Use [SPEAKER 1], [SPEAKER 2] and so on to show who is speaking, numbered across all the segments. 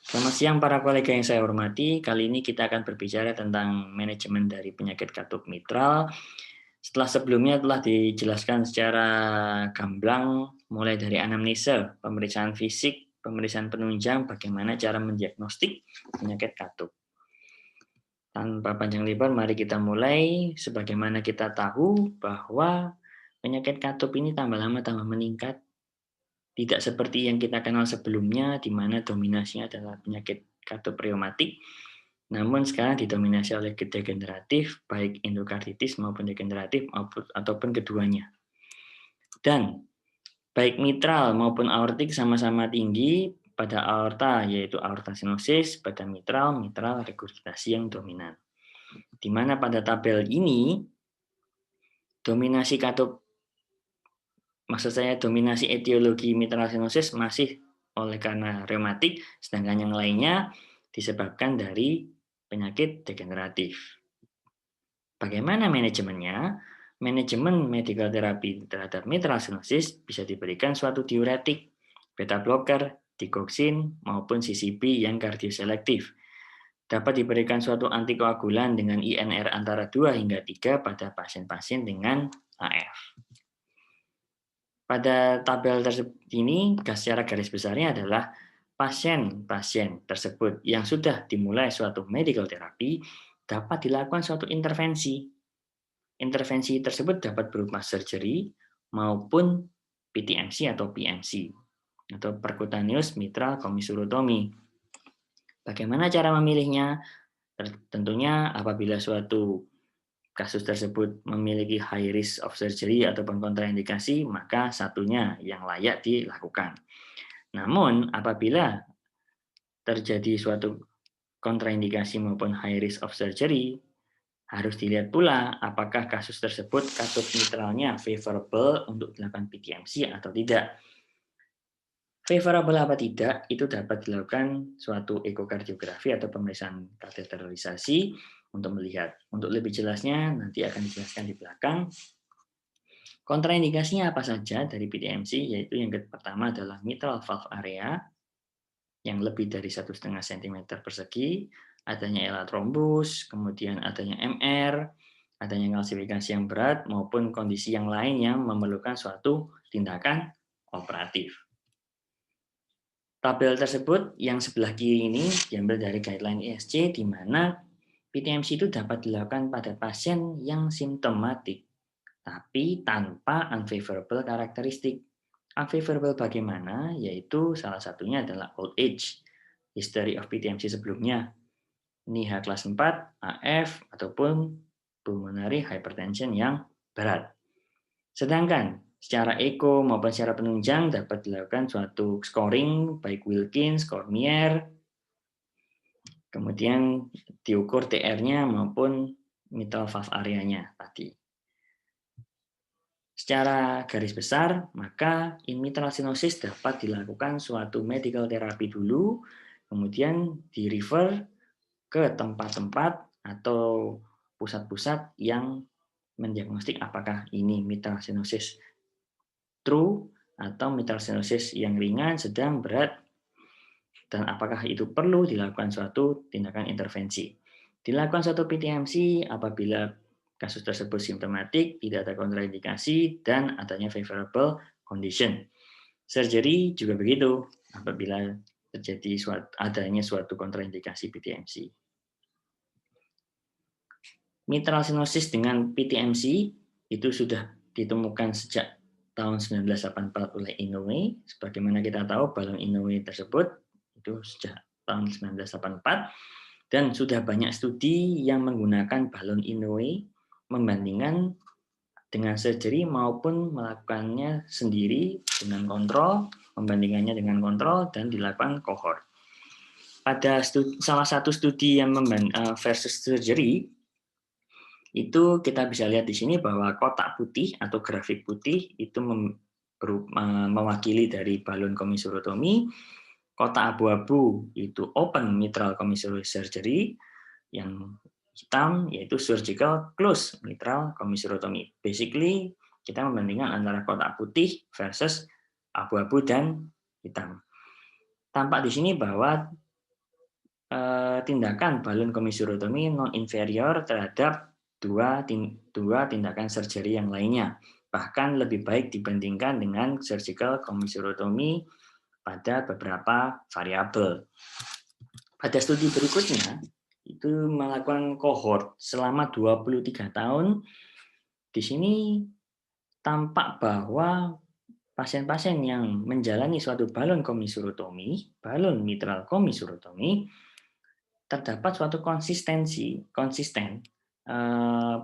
[SPEAKER 1] Selamat siang para kolega yang saya hormati. Kali ini kita akan berbicara tentang manajemen dari penyakit katup mitral. Setelah sebelumnya telah dijelaskan secara gamblang mulai dari anamnesa, pemeriksaan fisik, pemeriksaan penunjang, bagaimana cara mendiagnostik penyakit katup. Tanpa panjang lebar, mari kita mulai. Sebagaimana kita tahu bahwa penyakit katup ini tambah lama tambah meningkat. Tidak seperti yang kita kenal sebelumnya, di mana dominasinya adalah penyakit katup reumatik, namun sekarang didominasi oleh degeneratif, baik endokarditis maupun degeneratif ataupun keduanya. Dan baik mitral maupun aortik sama-sama tinggi pada aorta, yaitu aorta stenosis, pada mitral regurgitasi yang dominan. Di mana pada tabel ini, dominasi katup, maksud saya dominasi etiologi mitral stenosis masih oleh karena reumatik, sedangkan yang lainnya disebabkan dari penyakit degeneratif. Bagaimana manajemennya? Manajemen medical therapy terhadap mitral stenosis bisa diberikan suatu diuretik, beta blocker, digoxin, maupun CCB yang kardioselektif. Dapat diberikan suatu antikoagulan dengan INR antara 2 hingga 3 pada pasien-pasien dengan AF. Pada tabel tersebut ini, secara garis besarnya adalah pasien-pasien tersebut yang sudah dimulai suatu medical therapy dapat dilakukan suatu intervensi. Intervensi tersebut dapat berupa surgery maupun PTMC atau PMC atau percutaneous mitral commissurotomy. Bagaimana cara memilihnya? Tentunya apabila suatu kasus tersebut memiliki high risk of surgery ataupun kontraindikasi, maka satunya yang layak dilakukan. Namun, apabila terjadi suatu kontraindikasi maupun high risk of surgery, harus dilihat pula apakah kasus tersebut katup mitralnya favorable untuk dilakukan PTMC atau tidak. Favorable apa tidak, itu dapat dilakukan suatu ekokardiografi atau pemeriksaan kateterisasi untuk melihat. Untuk lebih jelasnya, nanti akan dijelaskan di belakang. Kontraindikasinya apa saja dari PTMC, yaitu yang pertama adalah mitral valve area, yang lebih dari 1,5 cm persegi, adanya elat trombus, kemudian adanya MR, adanya kalsifikasi yang berat, maupun kondisi yang lain yang memerlukan suatu tindakan operatif. Tabel tersebut yang sebelah kiri ini diambil dari guideline ESC, di mana PTMC itu dapat dilakukan pada pasien yang simptomatik, tapi tanpa unfavorable karakteristik. Unfavorable bagaimana? Yaitu salah satunya adalah old age, history of PTMC sebelumnya, NIHA kelas 4, AF, ataupun pulmonary hypertension yang berat. Sedangkan secara eko maupun secara penunjang dapat dilakukan suatu scoring baik Wilkins, Cormier, kemudian diukur TR-nya maupun mitral valve area-nya tadi. Secara garis besar, maka in mitral stenosis dapat dilakukan suatu medical therapy dulu, kemudian di-refer ke tempat-tempat atau pusat-pusat yang mendiagnostik apakah ini mitral stenosis true atau mitral stenosis yang ringan, sedang, berat, dan apakah itu perlu dilakukan suatu tindakan intervensi. Dilakukan suatu PTMC apabila kasus tersebut simptomatik, tidak ada kontraindikasi, dan adanya favorable condition. Surgery juga begitu, apabila terjadi adanya suatu kontraindikasi PTMC. Mitral stenosis dengan PTMC itu sudah ditemukan sejak tahun 1984 oleh Inoue. Sebagaimana kita tahu, balon Inoue tersebut itu sejak tahun 1984, dan sudah banyak studi yang menggunakan balon Inoue membandingkan dengan surgery maupun melakukannya sendiri dengan kontrol, membandingkannya dengan kontrol, dan dilakukan cohort. Pada salah satu studi yang versus surgery, itu kita bisa lihat di sini bahwa kotak putih atau grafik putih itu mewakili dari balon commissurotomy, kotak abu-abu itu open mitral commissural surgery, yang hitam yaitu surgical close mitral commissurotomy. Basically kita membandingkan antara kotak putih versus abu-abu dan hitam. Tampak di sini bahwa tindakan balon komisurotomi non-inferior terhadap dua tindakan surgery yang lainnya. Bahkan lebih baik dibandingkan dengan surgical komisurotomi pada beberapa variabel. Pada studi berikutnya, itu melakukan kohort selama 23 tahun. Di sini tampak bahwa pasien-pasien yang menjalani suatu balon komisurotomi, balon mitral komisurotomi, terdapat suatu konsisten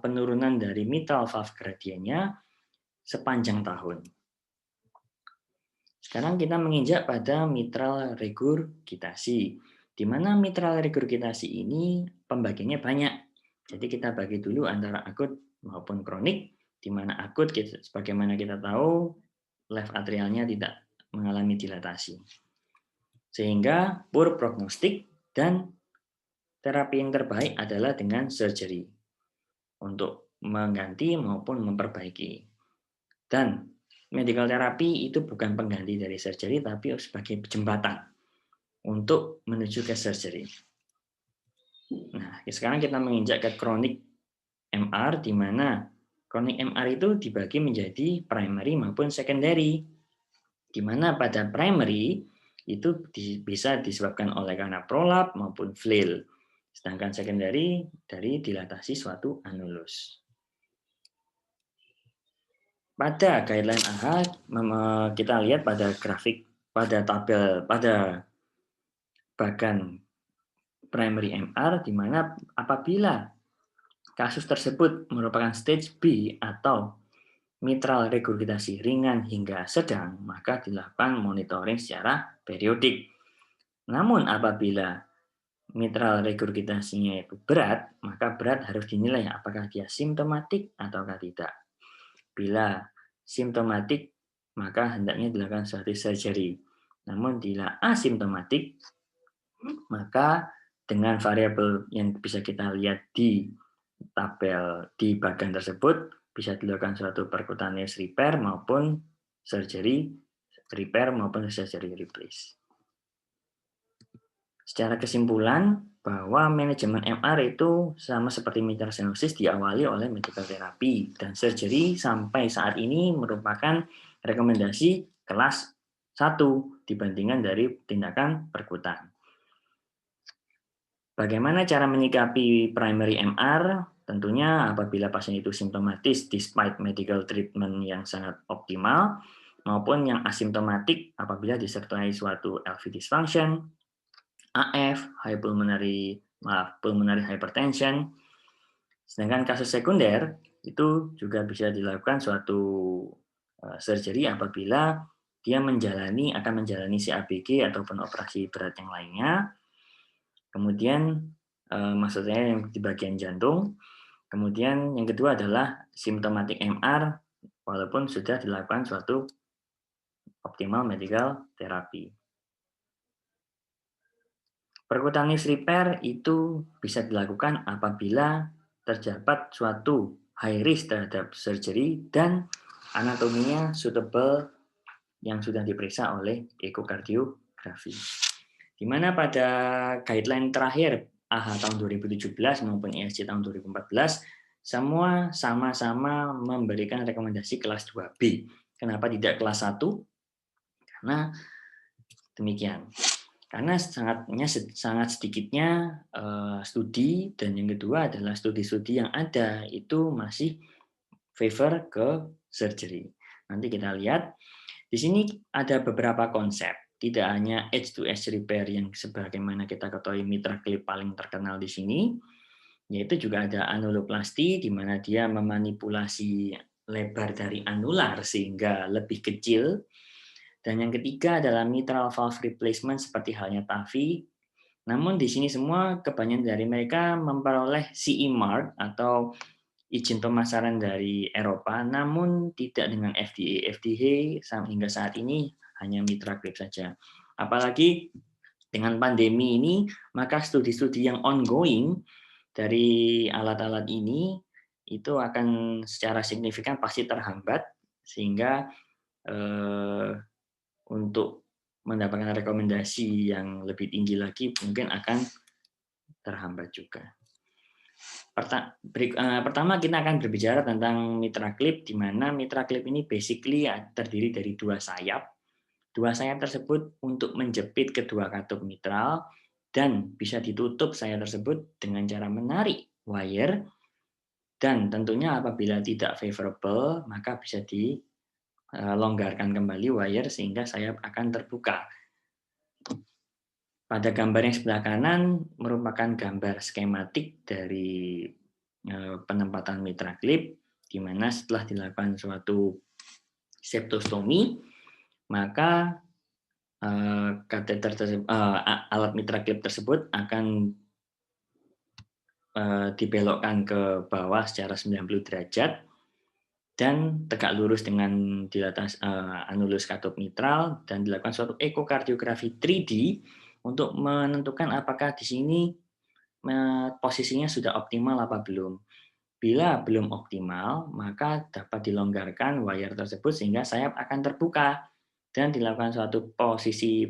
[SPEAKER 1] penurunan dari mitral valve gradiennya sepanjang tahun. Sekarang kita menginjak pada mitral regurgitasi, di mana mitral regurgitasi ini pembagiannya banyak. Jadi kita bagi dulu antara akut maupun kronik, di mana akut, sebagaimana kita tahu, left atrialnya tidak mengalami dilatasi. Sehingga poor prognostik dan terapi yang terbaik adalah dengan surgery untuk mengganti maupun memperbaiki. Dan medical therapy itu bukan pengganti dari surgery, tapi sebagai jembatan untuk menuju ke surgery. Nah, sekarang kita menginjak ke chronic MR, di mana chronic MR itu dibagi menjadi primary maupun secondary, di mana pada primary itu bisa disebabkan oleh karena prolap maupun flail, sedangkan secondary dari dilatasi suatu anulus. Pada guideline AHA, kita lihat pada grafik, pada tabel, pada bagan primary MR, di mana apabila kasus tersebut merupakan stage B atau mitral regurgitasi ringan hingga sedang, maka dilakukan monitoring secara periodik. Namun apabila mitral regurgitasinya itu berat, maka berat harus dinilai apakah dia simptomatik ataukah tidak. Bila simptomatik, maka hendaknya dilakukan suatu surgery. Namun bila asimptomatik, maka dengan variabel yang bisa kita lihat di tabel di bagian tersebut, bisa dilakukan suatu percutaneous repair maupun surgery repair maupun surgery replace. Secara kesimpulan, bahwa manajemen MR itu sama seperti mitral stenosis diawali oleh medical therapy, dan surgery sampai saat ini merupakan rekomendasi kelas 1 dibandingkan dari tindakan perkutan. Bagaimana cara menyikapi primary MR? Tentunya apabila pasien itu simptomatis despite medical treatment yang sangat optimal, maupun yang asimptomatik apabila disertai suatu LV dysfunction, AF, pulmonary hypertension. Sedangkan kasus sekunder itu juga bisa dilakukan suatu surgery apabila dia akan menjalani CABG ataupun operasi berat yang lainnya. Kemudian maksudnya yang di bagian jantung. Kemudian yang kedua adalah symptomatic MR walaupun sudah dilakukan suatu optimal medical therapy. Percutaneous repair itu bisa dilakukan apabila terdapat suatu high risk terhadap surgery dan anatominya suitable yang sudah diperiksa oleh ekokardiografi. Di mana pada guideline terakhir AHA tahun 2017 maupun ESC tahun 2014 semua sama-sama memberikan rekomendasi kelas 2B. Kenapa tidak kelas 1? Karena demikian. Karena sangat sedikitnya studi, dan yang kedua adalah studi-studi yang ada itu masih favor ke surgery. Nanti kita lihat di sini ada beberapa konsep, tidak hanya edge to edge repair yang sebagaimana kita ketahui mitra clip paling terkenal di sini, yaitu juga ada anuloplasti di mana dia memanipulasi lebar dari anular sehingga lebih kecil. Dan yang ketiga adalah mitral valve replacement seperti halnya TAVI. Namun di sini semua kebanyakan dari mereka memperoleh CE mark atau izin pemasaran dari Eropa, namun tidak dengan FDA. FDA hingga saat ini hanya mitra clip saja. Apalagi dengan pandemi ini, maka studi-studi yang ongoing dari alat-alat ini itu akan secara signifikan pasti terhambat, sehingga untuk mendapatkan rekomendasi yang lebih tinggi lagi mungkin akan terhambat juga. Pertama kita akan berbicara tentang mitra klip, di mana mitra klip ini basically terdiri dari dua sayap. Dua sayap tersebut untuk menjepit kedua katup mitral dan bisa ditutup sayap tersebut dengan cara menarik wire, dan tentunya apabila tidak favorable maka bisa dilonggarkan kembali wire sehingga sayap akan terbuka. Pada gambar yang sebelah kanan merupakan gambar skematik dari penempatan mitra klip, di mana setelah dilakukan suatu septostomi, maka alat mitra klip tersebut akan dibelokkan ke bawah secara 90 derajat dan tegak lurus dengan di atas anulus katup mitral, dan dilakukan suatu ekokardiografi 3D untuk menentukan apakah di sini posisinya sudah optimal apa belum. Bila belum optimal, maka dapat dilonggarkan wire tersebut sehingga sayap akan terbuka dan dilakukan suatu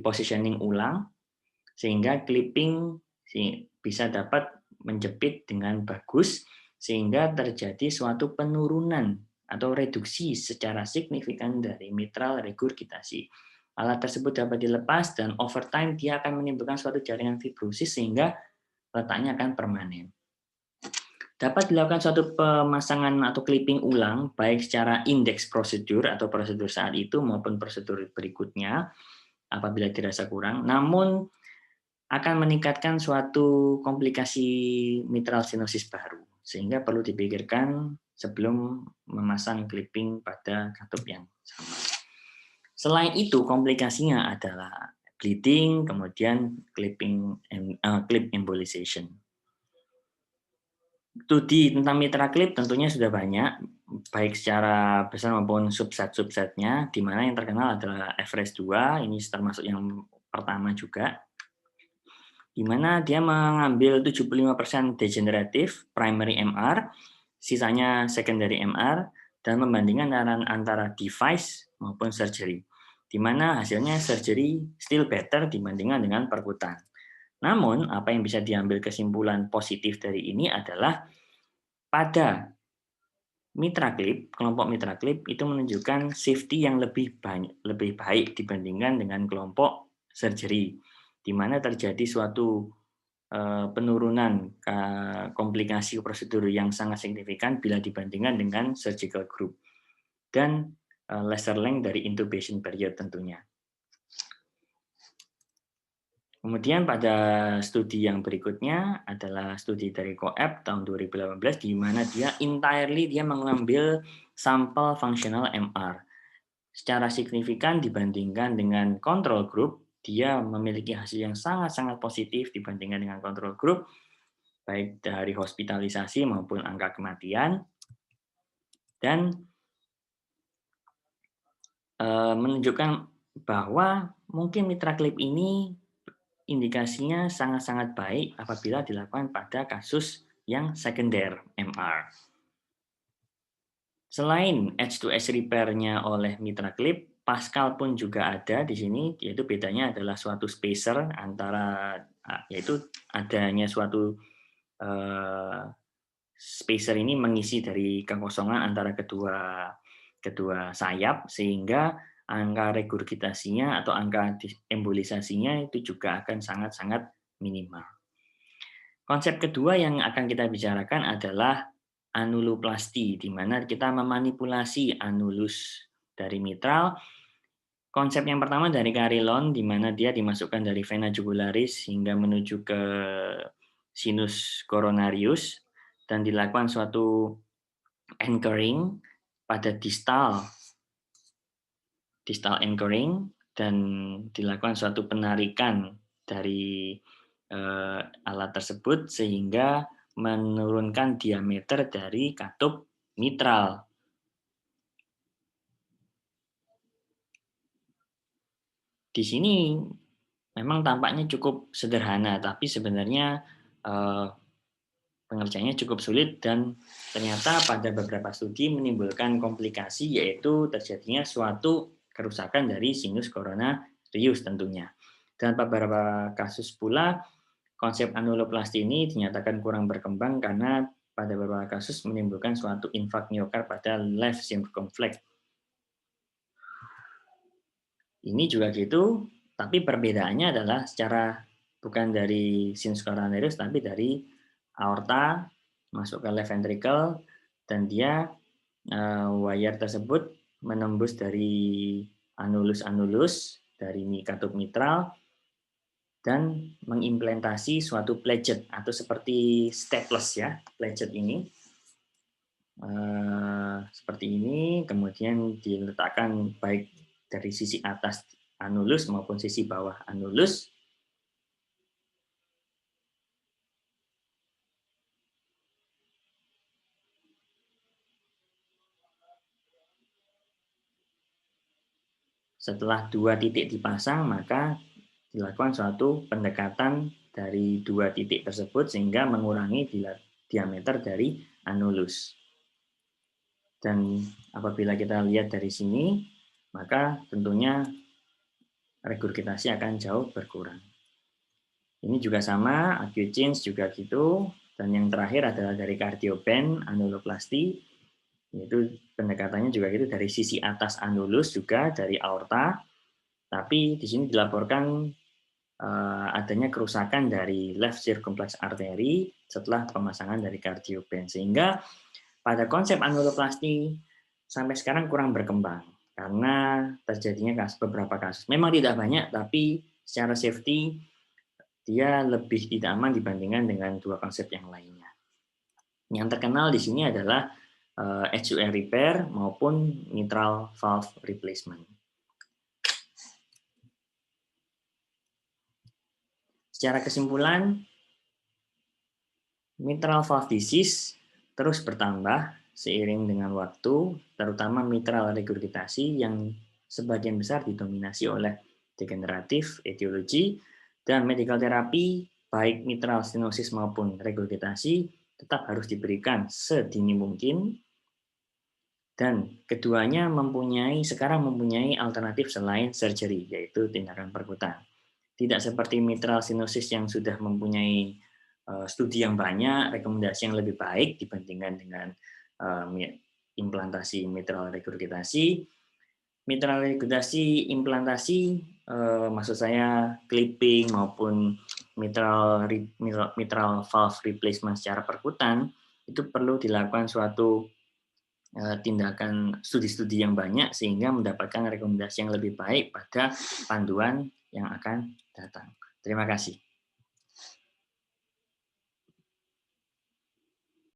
[SPEAKER 1] positioning ulang sehingga clipping bisa dapat menjepit dengan bagus sehingga terjadi suatu penurunan atau reduksi secara signifikan dari mitral regurgitasi. Alat tersebut dapat dilepas dan over time dia akan menimbulkan suatu jaringan fibrosis sehingga letaknya akan permanen. Dapat dilakukan suatu pemasangan atau clipping ulang baik secara indeks prosedur atau prosedur saat itu maupun prosedur berikutnya apabila dirasa kurang, namun akan meningkatkan suatu komplikasi mitral stenosis baru sehingga perlu dipikirkan sebelum memasang clipping pada katup yang sama. Selain itu, komplikasinya adalah bleeding, kemudian clip embolization. Studi tentang mitra klip tentunya sudah banyak, baik secara besar maupun subset-subsetnya, di mana yang terkenal adalah Everest 2, ini termasuk yang pertama juga, di mana dia mengambil 75% degeneratif primary MR, sisanya secondary MR, dan membandingkan antara device maupun surgery, di mana hasilnya surgery still better dibandingkan dengan perkutan. Namun, apa yang bisa diambil kesimpulan positif dari ini adalah pada mitra klip, kelompok mitra klip itu menunjukkan safety yang lebih baik dibandingkan dengan kelompok surgery, di mana terjadi suatu penurunan komplikasi prosedur yang sangat signifikan bila dibandingkan dengan surgical group, dan lesser length dari intubation period tentunya. Kemudian pada studi yang berikutnya adalah studi dari COAPT tahun 2018, di mana dia mengambil sampel functional MR. Secara signifikan dibandingkan dengan control group, dia memiliki hasil yang sangat-sangat positif dibandingkan dengan control group, baik dari hospitalisasi maupun angka kematian, dan menunjukkan bahwa mungkin mitra klip ini indikasinya sangat-sangat baik apabila dilakukan pada kasus yang sekunder MR. Selain edge-to-edge repair-nya oleh mitra klip, Pascal pun juga ada di sini, yaitu bedanya adalah suatu spacer yaitu adanya suatu spacer ini mengisi dari kekosongan antara kedua sayap sehingga angka regurgitasinya atau angka embolisasinya itu juga akan sangat-sangat minimal. Konsep kedua yang akan kita bicarakan adalah anuloplasti, di mana kita memanipulasi anulus dari mitral. Konsep yang pertama dari Carillon, di mana dia dimasukkan dari vena jugularis hingga menuju ke sinus coronarius, dan dilakukan suatu anchoring pada distal anchoring, dan dilakukan suatu penarikan dari alat tersebut sehingga menurunkan diameter dari katup mitral. Di sini memang tampaknya cukup sederhana, tapi sebenarnya pengerjaannya cukup sulit dan ternyata pada beberapa studi menimbulkan komplikasi, yaitu terjadinya suatu kerusakan dari sinus coronarius tentunya. Dan beberapa kasus pula konsep anuloplasti ini dinyatakan kurang berkembang karena pada beberapa kasus menimbulkan suatu infak miokard pada left circumflex. Ini juga gitu, tapi perbedaannya adalah secara bukan dari sinus coronaris tapi dari aorta masuk ke left ventricle dan dia wire tersebut menembus dari anulus-anulus dari katup mitral dan mengimplementasi suatu pledget atau seperti staples ya, pledget ini seperti ini, kemudian diletakkan baik dari sisi atas anulus maupun sisi bawah anulus. Setelah dua titik dipasang, maka dilakukan suatu pendekatan dari dua titik tersebut sehingga mengurangi diameter dari anulus. Dan apabila kita lihat dari sini, maka tentunya regurgitasi akan jauh berkurang. Ini juga sama, acute change juga gitu. Dan yang terakhir adalah dari cardiopen anuloplasti, yaitu pendekatannya juga gitu dari sisi atas anulus juga dari aorta, tapi di sini dilaporkan adanya kerusakan dari left circumflex artery setelah pemasangan dari cardiopen. Sehingga pada konsep anuloplasti sampai sekarang kurang berkembang karena terjadinya beberapa kasus. Memang tidak banyak, tapi secara safety dia lebih tidak aman dibandingkan dengan dua konsep yang lainnya. Yang terkenal di sini adalah HUR repair maupun mitral valve replacement. Secara kesimpulan, mitral valve disease terus bertambah seiring dengan waktu, terutama mitral regurgitasi yang sebagian besar didominasi oleh degeneratif etiologi dan medical terapi baik mitral stenosis maupun regurgitasi tetap harus diberikan sedini mungkin, dan keduanya sekarang mempunyai alternatif selain surgery, yaitu tindakan perkutan. Tidak seperti mitral stenosis yang sudah mempunyai studi yang banyak, rekomendasi yang lebih baik dibandingkan dengan implantasi mitral regurgitasi. Mitral regurgitasi implantasi, maksud saya clipping maupun mitral valve replacement secara perkutan, itu perlu dilakukan suatu tindakan studi-studi yang banyak sehingga mendapatkan rekomendasi yang lebih baik pada panduan yang akan datang. Terima kasih.